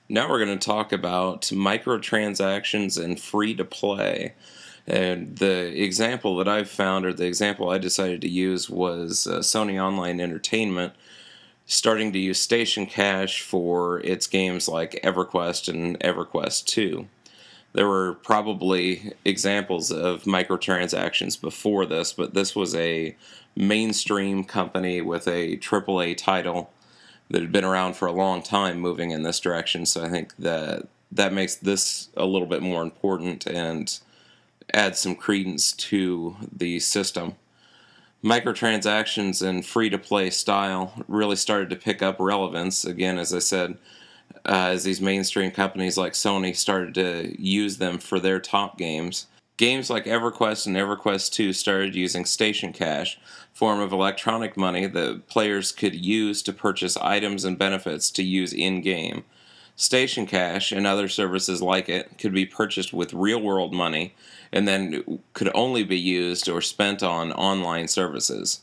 Now we're going to talk about microtransactions and free-to-play. And the example that I've found, or the example I decided to use, was Sony Online Entertainment starting to use Station Cash for its games like EverQuest and EverQuest 2. There were probably examples of microtransactions before this, but this was a mainstream company with a AAA title that had been around for a long time moving in this direction. So I think that makes this a little bit more important and adds some credence to the system. Microtransactions and free-to-play style really started to pick up relevance, again, as I said, as these mainstream companies like Sony started to use them for their top games. Games like EverQuest and EverQuest 2 started using Station Cash, form of electronic money that players could use to purchase items and benefits to use in-game. Station Cash and other services like it could be purchased with real-world money and then could only be used or spent on online services.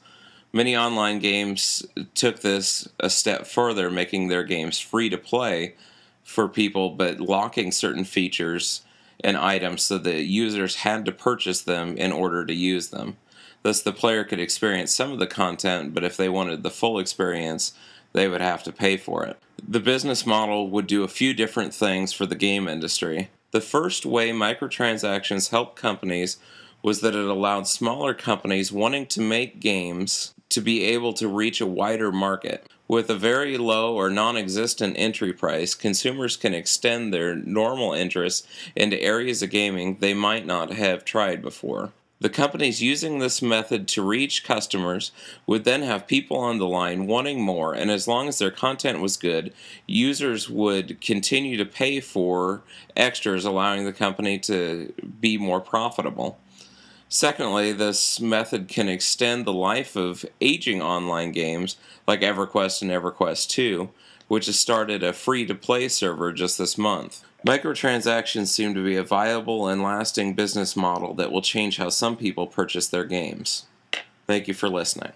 Many online games took this a step further, making their games free to play for people, but locking certain features and items so that users had to purchase them in order to use them. Thus, the player could experience some of the content, but if they wanted the full experience, they would have to pay for it. The business model would do a few different things for the game industry. The first way microtransactions helped companies was that it allowed smaller companies wanting to make games to be able to reach a wider market. With a very low or non-existent entry price, consumers can extend their normal interest into areas of gaming they might not have tried before. The companies using this method to reach customers would then have people on the line wanting more, and as long as their content was good, users would continue to pay for extras, allowing the company to be more profitable. Secondly, this method can extend the life of aging online games like EverQuest and EverQuest 2, which has started a free-to-play server just this month. Microtransactions seem to be a viable and lasting business model that will change how some people purchase their games. Thank you for listening.